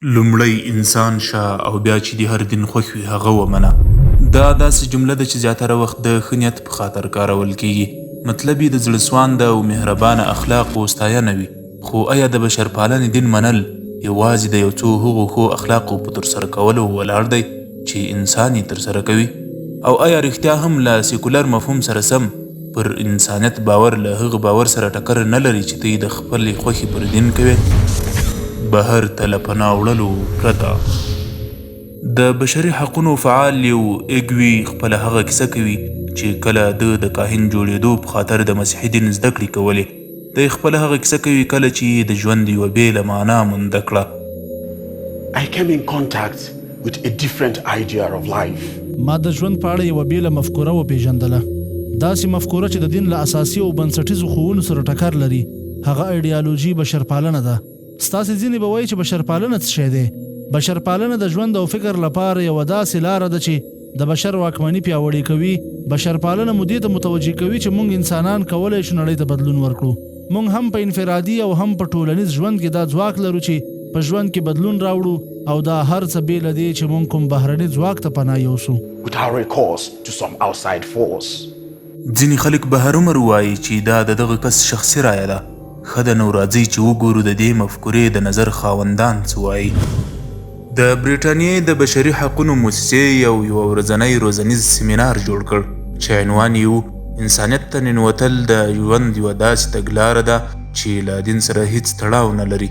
لومړی انسان شه او بیا چې د هر دین خوښ وي هغه ومنه. دا داسې جمله ده چې زیاتره وخت د ښه نیت په خاطر کارول کیږي. مطلب یې د زړه سوانده او مهربانه اخلاقو ستاینه وي. خو آیا د بشرپالنې دین منل یوازې د یو څو هغو ښو اخلاقو په ترسره کولو ولاړ دی چې انسان یې ترسره کوي؟ او آیا رښتیا هم له سیکولر مفهوم سره سم پر انسانیت باور له هغه باور سره ټکر نه لري چې ته یې د خپلې خوښې پر دین کوې؟ بهر ته له پناه وړلو پرته د بشري حقونو فعال یو ایګوي خپله هغه کیسه کوي چې کله د کاهن جوړېدو په خاطر د مسیحي دین زده کړې کولې. دی خپله هغه کیسه کوي کله چې د ژوند یوه بېله معنا مونده کړه. I came in contact with a different idea of life. ما د ژوند په اړه یوه بېله مفکوره وپېژندله. داسې مفکوره چې د دین له اساسي او بنسټیزو ښوونو سره ټکر لري. هغه ایډیالوژي بشرپالنه ده. ستاسې ځینې به وایي چې بشرپالنه څه شی دی؟ بشرپالنه د ژوند او فکر لپاره یوه داسې لاره ده چې د بشر واکمني پیاوړې کوي. بشرپالنه مو دې ته متوجه کوي چې موږ انسانان کولی شو نړۍ ته بدلون ورکړو. موږ هم په انفرادي او هم په ټولنیز ژوند کې دا ځواک لرو چې په ژوند کې بدلون راوړو او دا هر څه بېله دی چې موږ کوم بهرني ځواک ته پناه یوسو without recourse to some outside force. ځینې خلک به هرومرو وایي چې دا د دغه کس شخصي رایه ده. ښه ده نو راځئ چې وګورو د دې مفکورې د نظر خاوندان څه وایي. د برټانیې د بشري حقونو موسسې یوه ورځنی روزنیز سیمینار جوړ کړ چې عنوان یې و انسانیت ته ننوتل د ژوند یوه داسې تګلاره ده چې له دین سره هیڅ تړاو نه لري.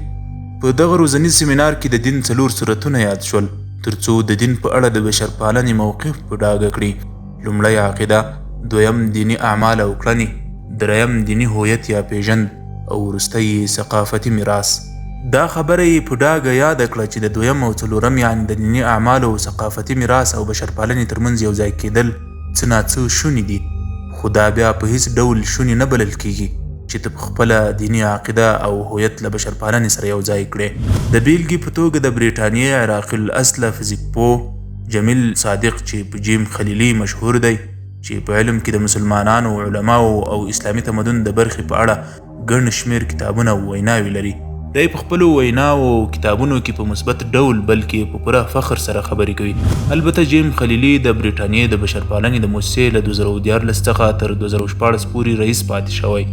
په دغه روزنیز سیمینار کې د دین 4 صورتونه یاد شول ترڅو د دین په اړه د بشرپالنې موقف په ډاګه کړي. لومړی عقیده، دویم دیني اعمال او کړنې، دریم دیني هویت یا پیژند او وروستی ثقافتي میراث. دا خبره یې په ډاګه یاده کړه چې د دویم او څلورم یعنې د دیني اعمالو او ثقافتي میراث او بشرپالنې ترمنځ یو ځای کېدل څه ناڅه شوني دي، خو دا بیا په هیڅ ډول شوني نه بلل کیږي چې ته په خپله دیني عقیده او هویت له بشرپالنې سره یو ځای کړې. د بیلګې په توګه د برټانیې عراقي الاصله فزیک پوه جمیل صادق چې په جیم خلیلي مشهور دی چې په علم کې د مسلمانانو علماو او اسلامي تمدن د برخې په اړه ګڼ شمېر کتابونه او ویناوې لري. دی په خپلو ویناوو او کتابونو کې په مثبت ډول بلکې په پوره فخر سره خبرې کوي. البته جیم خلیلي د برټانیې د بشرپالنې د موسسې له 2014 څخه تر 2014 پورې رئیس پاتې شوی.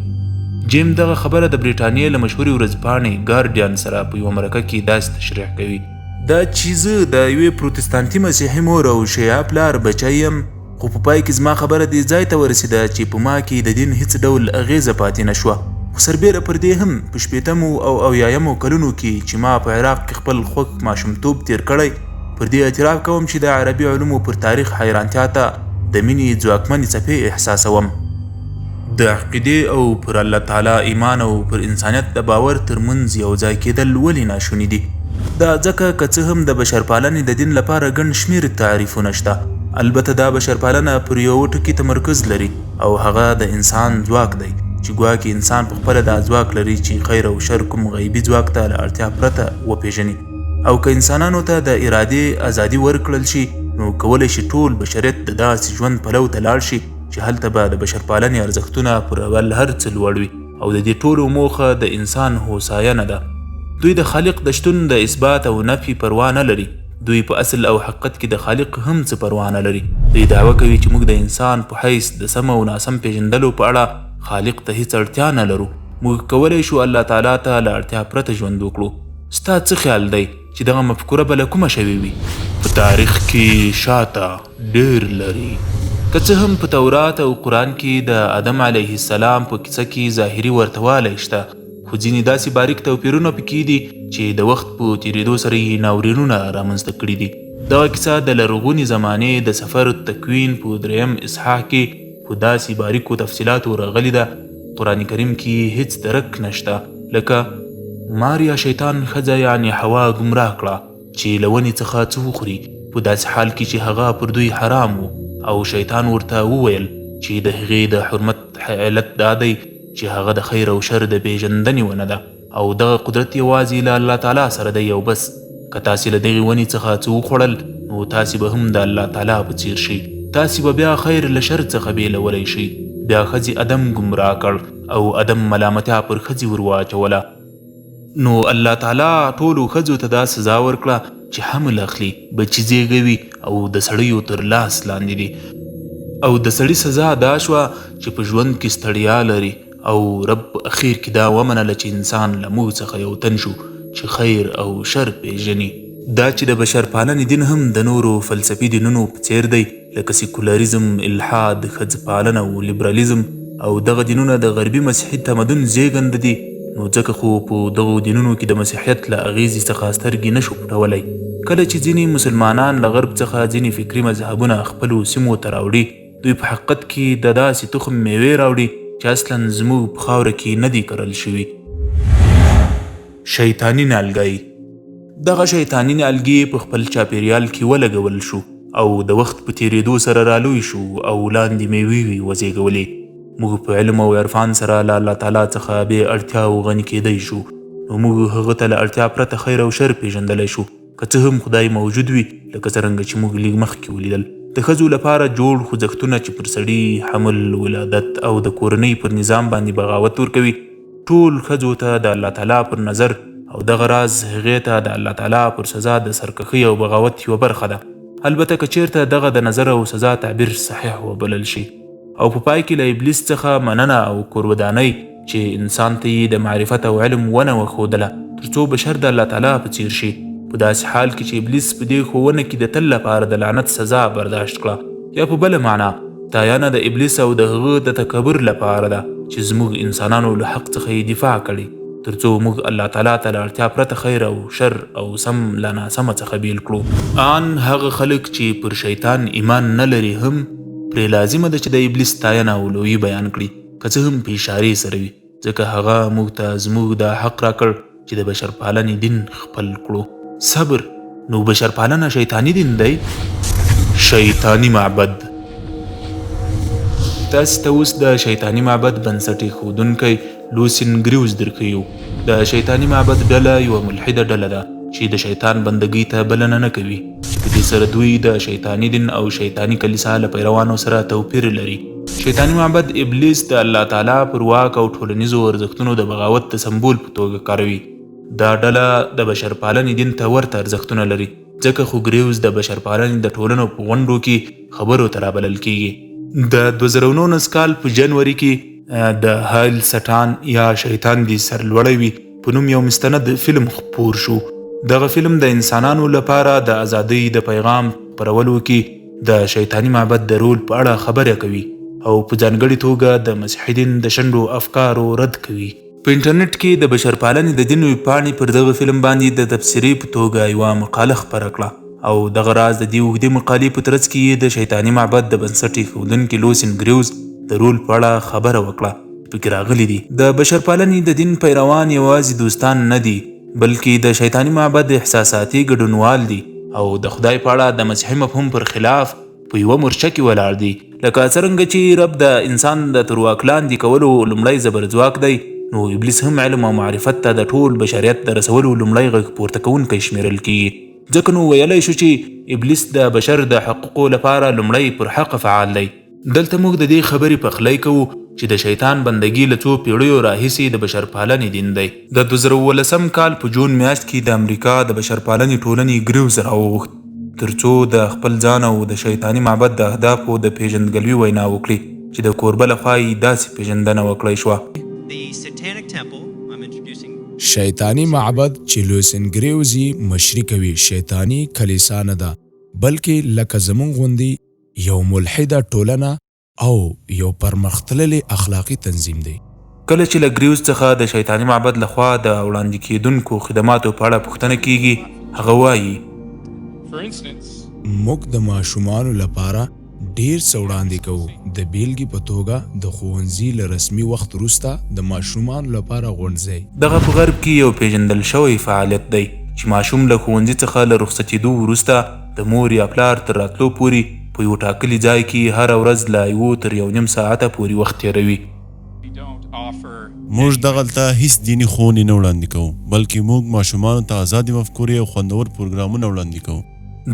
جیم دغه خبره د برټانیې له مشهورې ورځپاڼې ګارډین سره په یوه مرکه کې داسې تشریح کوي: دا چې زه د یوې پروتستانتي مسیحي مور او شیعه پلار بچی یم، خو په پای کې زما خبره دې ځای ته ورسېده چې په ما کې د دین هیڅ ډول اغیزه پاتې نه شوه. خو سربیره پر دې هم په 80مو او 90مو کلونو کې چې ما په عراق کې خپل خوږ ماشومتوب تیر کړی، پر دې اعتراف کوم چې د عربي علومو پر تاریخ حیرانتیا ته د مینې ځواکمنې څپې احساسوم. د عقیدې او پر الله تعالی ایمان او پر انسانیت د باور ترمنځ یو ځای کېدل ولې ناشوني دي؟ دا ځکه که څه هم د بشرپالنې د دین لپاره ګڼ شمېر تعریفونه شته، البته دا بشرپالنه پر یو ټکي تمرکز لري او هغه د انسان ځواک دی چې ګواکې انسان په خپله دا ځواک لري چې خیر او شر کوم غیبي ځواک ته له اړتیا پرته وپېژني. او که انسانانو ته د ارادې ازادي ورکړل شي نو کولی شي ټول بشریت د داسې ژوند پلو ته لاړ شي چې هلته به د بشرپالنې ارزښتونه پر اول هر څه لوړ وي او د دې ټولو موخه د انسان هوساینه ده. دوی د خالق د شتون د اثبات او نفي پروا نه لري. دوی په اصل او حقیقت کې د خالق هم څه پروا نه لري. دوی دعوه کوي چې موږ د انسان په حیث د سم او ناسم پیژندلو په اړه خالق ته هیڅ اړتیا نه لرو. موږ کولی شو الله تعالی ته له اړتیا پرته ژوند وکړو. ستا څه خیال دی چې دغه مفکوره به له کومه شوې وي؟ په تاریخ کې شاته ډېر لري. که څه هم په تورات او قرآن کې د آدم علیه السلام په کیسه کې ظاهري ورتوالی شته، خو ځینې داسې باریک توپیرونه پکې دي چې د وخت په تېرېدو سره یې ناورینونه رامنځته کړي دي. دغه کیسه د لرغونې زمانې د سفر تکوین په 3 اصحاح کې په داسې باریکو تفصیلاتو راغلي ده. قرآن کریم کې هیڅ درک نشته، لکه ماریا شیطان ښځه یعنې حوا ګمراه کړه چې له ونې څخه څه وخوري، په داسې حال کې چې هغه پر دوی حرام و، او شیطان ورته وویل چې د هغې د حرمت علت دا دی چې هغه د خیر او شر د پیژندنې ونه ده او دغه قدرت یوازې له الله تعالی سره دی. او بس که تاسې له دغې ونې څخه څه وخوړل نو تاسې به هم د الله تعالی په څیر شئ. تاسې به بیا خیر له شر څخه بیلولی شئ. بیا ښځې ادم ګمراه کړ او ادم ملامتیا پر ښځې ور واچوله. نو الله تعالی ټولو ښځو ته دا سزا ورکړه چې حمل اخلي، بچي زیږوي او د سړیو تر لاس لاندې دي. او د سړي سزا دا شوه چې په ژوند کې ستړیا لري او رب اخیر کې دا ومنله چې انسان له موږ څخه یو تن شو چې خیر او شر پیژني. دا چې د بشر پالنې دین هم د نورو فلسفي دینونو په څیر دی، لکه سیکولریزم، الحاد، ښځه پالنه او لیبرالیزم، او دغه دینونه د غربي مسیحي تمدن زیږنده دي. نو ځکه خو په دغو دینونو کې د مسیحیت له اغیزې څخه سترګې نشو پټولی. کله چې ځینې مسلمانان له غرب څخه ځینې فکري مذهبونه خپلو سیمو ته راوړي، دوی په حقیقت کې د داسې تخم میوې راوړي چې اصلا زموږ په خاوره کې نه دي کرل شوي. شیطاني نیالګی. دغه شیطاني نیالګي په خپل چاپیریال کې ولګول شو او د وخت په تیریدو سره رالوی شو او لاندې میوې وزیږولې. موږ په علم او عرفان سره له الله تعالی څخه بې اړتیاو غني کیدی شو. نو موږ هغه ته له اړتیا پرته خیر او شر پیژندلی شو، که څه هم خدای موجود وي، لکه څرنګه چې موږ لږ مخکې ولیدل. د ښځو لپاره جوړ خوځښتونه چې پر سړي حمل، ولادت او د کورنۍ پر نظام باندې بغاوت ورکوي، ټول ښځو ته د الله تعالی پر نظر او دغه راز هغې ته د الله تعالی پر سزا د سرکښۍ او بغاوت یوه برخه ده. البته که چیرته دغه د نظر او سزا تعبیر صحیح وبلل شي. او په پای کې له ابلیس څخه مننه او کورودانۍ چې انسان ته یې د معرفت او علم ونه وښودله تر څو بشر د الله تعالی په څیر شي، په داسې حال کې چې ابلیس په دې ښوونه کې د تل لپاره د لعنت سزا برداشت کړه. یا په بله معنا تایانه د ابلیس او د هغه د تکبر لپاره ده چې زموږ انسانانو له حق څخه یې دفاع کړي تر څو موږ الله تعالی ته له اړتیا پرته خیر او شر او سم له ناسمه څخه بیل کړو. ان هغه خلک چې پر شیطان ایمان نه لري هم پرې لازمه ده چې د ابلیس ستاینه او لویي بیان کړي، که څه هم په اشارې سره وي، ځکه هغه موږ ته زموږ دا حق راکړ چې د بشر پالنې دین خپل کړو. صبر. نو بشر پالنه شیطانی دین دی؟ شیطانی معبد. تاسو ته اوس د شیطانی معبد بنسټ ایښودونکی لوسین ګریوز درکوي. د شیطانی معبد ډله یوه ملحده ډله ده چې د شیطان بندګۍ ته بلنه نه کوي، چې په دې سره دوی د شیطانی دین او شیطانی کلیسا له پیروانو سره توپیر لري. شیطانی معبد ابلیس د الله تعالی پر واک او ټولنیزو ارزښتونو د بغاوت د سمبول په توګه کاروي. دا ډله د بشر پالنې دین ته ورته ارزښتونه لري، ځکه خو ګریوز د بشر پالنې د ټولنو په غونډو کې خبرو ته رابلل کیږي. د 2019 کال په جنوري کې د هایل سټان یا شیطان دی سرلوړی په نوم یو مستند فلم خپور شو. دغه فلم د انسانانو لپاره د ازادۍ د پیغام پرولو کې د شیطانی معبد د رول په اړه خبره کوي او په ځانګړې توګه د مسیحي دین د شنډو افکارو رد کوي. په انټرنیټ کې د بشر پالنې د دین ویبپاڼې پر دغه فلم باندې د تبصرې په توګه یوه مقاله خپره کړه او دغه راز د دې اوږدې مقالې په ترڅ کې د شیطانی معبد د بنسټ ایښودونکي لوسین ګریوز د رول په اړه خبره وکړه. پکې راغلي دي د بشر پالنې د دین پیروان یوازې دوستان نه دي، بلکې د شیطانی معبد احساساتي ګډونوال دي او د خدای په اړه د مسیحي مفهوم پر خلاف په یوه مورچه کې ولاړ دي. لکه څرنګه چې رب د انسان د تر واک لاندې کولو لومړی زبرځواک دی، نو ابلیس هم علم او معرفت ته د ټول بشریت د رسولو لومړی غږ پورته کوونکی شمیرل کیږي. ځکه نو ویلی شو چې ابلیس د بشر د حقوقو لپاره لومړی پر حق فعال دی. دلته موږ د دې خبرې پخلی کوو چې د شیطان بندګي له څو پیړیو راهیسې د بشر پالنې دین دی. د 2019 کال په جون میاشت کې د امریکا د بشر پالنې ټولنې ګریوز راوغوښت تر څو د خپل ځان او د شیطانی معبد د اهدافو د پیژندګلوي وینا وکړي چې د کوربه لخوا یې داسې پیژندنه وکړی شوه. شیطانی معبد چې لوسین ګریوز یې مشري کوي شیطانی کلیسا نه ده، بلکې لکه زمونږ غوندې یو ملحده ټولنه او یو پرمختللی اخلاقی تنظیم دی. کله چې له ګریوز څخه د شیطانی معبد لخوا د وړاندې کیدونکو خدماتو په اړه پوښتنه کیږي، هغه وایي موږ د ماشومانو لپاره ډیر څه وړاندې کوو. د بیلګې په توګه د ښوونځي له رسمي وخت وروسته د ماشومانو لپاره غونډځئ. دغه په غرب کې یو پیژندل شوی فعالیت دی چې ماشوم له ښوونځي څخه له رخصتېدو وروسته د مور یا پلار تر راتلو پورې په یو ټاکلي ځای کې هره ورځ له 1 تر 1.5 ساعته پورې وخت تیروي. موږ دغلته هیڅ دیني ښوونې نه وړاندې کوو، بلکې موږ ماشومانو ته ازادې مفکورې او خوندور پروګرامونه وړاندې کوو.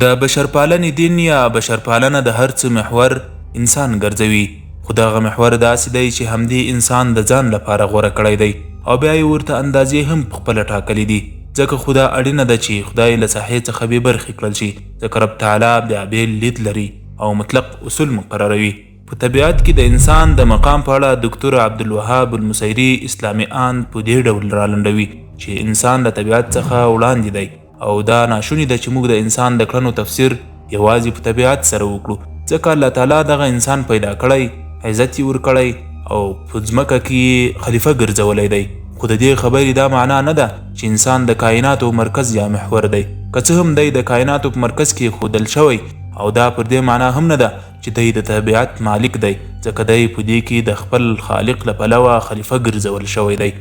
د بشر پالنې دین یا بشر پالنه د هر څه محور انسان ګرځوي، خو دغه محور داسې دی چې همدې انسان د ځان لپاره غوره کړی دی. او بیا یې ورته اندازې هم پخپله ټاکلي دي ځکه خو دا اړینه ده چې خدای له ساحې څخه بې برخې کړل شي ځکه رب تعالی بیا بېل لید لري او مطلق اصول مقرروي. په طبیعت کې د انسان د مقام په اړه ډاکټر عبدالوهاب المسیري اسلامي آن په دې ډول رالنډوي چې انسان له طبیعت څخه وړاندې دی او دا ناشونې ده چې موږ د انسان د کړنو تفسیر یوازې په طبیعت سره وکړو ځکه الله تعالی دغه انسان پیدا کړی عزت یې ورکړی او په ځمکه کې خلیفه ګرځولی دی خو د دې خبرې دا معنا نه ده چې انسان د کائناتو مرکز یا محور دی که څه هم دی د کائناتو په مرکز کې ښودل شوی او دا پر دې معنا هم نه ده چې دی د طبیعت مالک دی ځکه دی په دې کې د خپل خالق له پلوه خلیفه ګرځول شوی دی.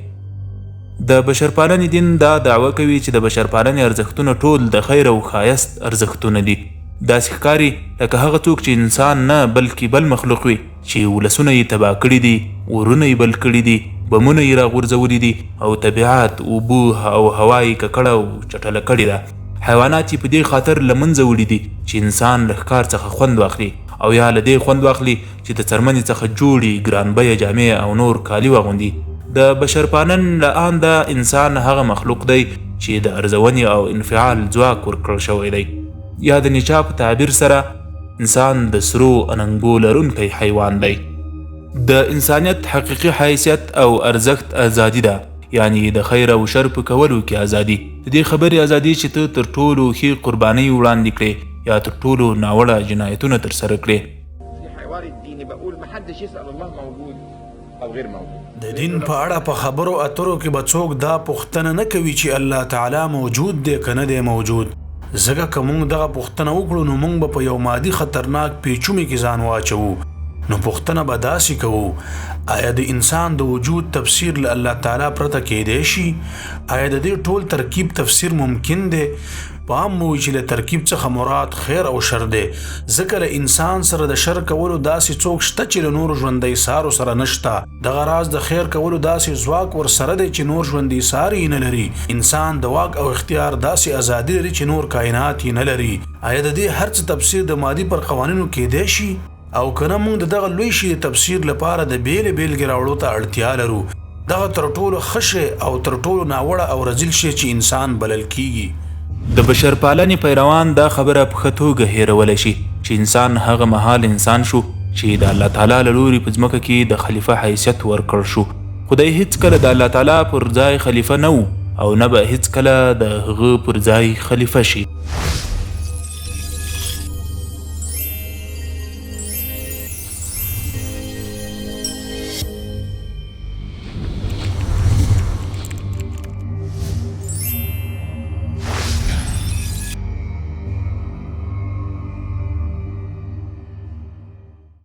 د بشرپالنې دین دا دعوه کوي چې د بشرپالنې ارزښتونه ټول د خیر او ښایست ارزښتونه دي. داسې ښکاري لکه هغه څوک چې انسان نه بلکې بل مخلوق وي چې ولسونه یې تباه کړي دي ورونه یې بل کړي دي بمونه یې راغورځولي دي او طبیعت اوبه او هوا یې ککړه او چټله کړې ده. حیوانات یې په دې خاطر له منځه وړي دي چې انسان له ښکار څخه خوند واخلي او یا له دې خوند واخلي چې د څرمنې څخه جوړې ګران بیه جامې او نور کالي واغوندي. د بشرپالن له آن د انسان هغه مخلوق دی چې د ارزونې او انفعال ځواک ورکړل شوی دی یا د نیچا په تعبیر سره انسان د سرو اننګو لرونکی حیوان دی. د انسانیت حقیقي حیثیت او ارزښت ازادي ده یعنی د خیر او شر په کولو کې ازادي. د دې خبرې ازادي چې ته تر ټولو ښې قربانۍ وړاندې کړې یا تر ټولو ناوړه جنایتونه ترسره کړې. في حوار الديني بقول محدش يسأل الله موجود او غير موجود. د دین په اړه په خبرو اترو کې به څوک دا پوښتنه نه کوي چې الله تعالی موجود دی که نه دی موجود ځکه که موږ دغه پوښتنه وکړو نو موږ به په یو مادي خطرناک پیچومې کې ځان واچوو. نو پوښتنه به داسې کوو آیا د انسان د وجود تفسیر له الله تعالی پرته کیدی شي؟ آیا د دې ټول ترکیب تفسیر ممکن دی؟ په عام وایي چې له ترکیب څخه مراد خیر او شر دی ځکه له انسان سره د شر کولو داسې څوک شته چې له نورو ژوندی سارو سره نشته. دغه راز د خیر کولو داسې ځواک ورسره دی چې نور ژوندي ساري نه لري. انسان د واک او اختیار داسې ازادي لري چې نور کائنات یې نه لري. آیا د دې هر څه تفسیر د مادي پر قوانینو کیدی شي؟ او کنه موږ دغه لوی شي تفسیر لپاره د بیلې بیلګې راوړو ته اړتیا لرو. دغه تر ټولو ښه او تر ټولو ناوړه او رذیل شی چې انسان بلل کیږي. د بشرپالنې پیروان دا خبره په ښه توګه هیرولی شي چې انسان هغه مهال انسان شو چې د الله تعالی له لوري په ځمکه کې د خلیفه حیثیت ورکړل شو. خدای هیڅکله د الله تعالی پر ځای خلیفه نه و او نه به هیڅکله د هغه پر ځای خلیفه شي.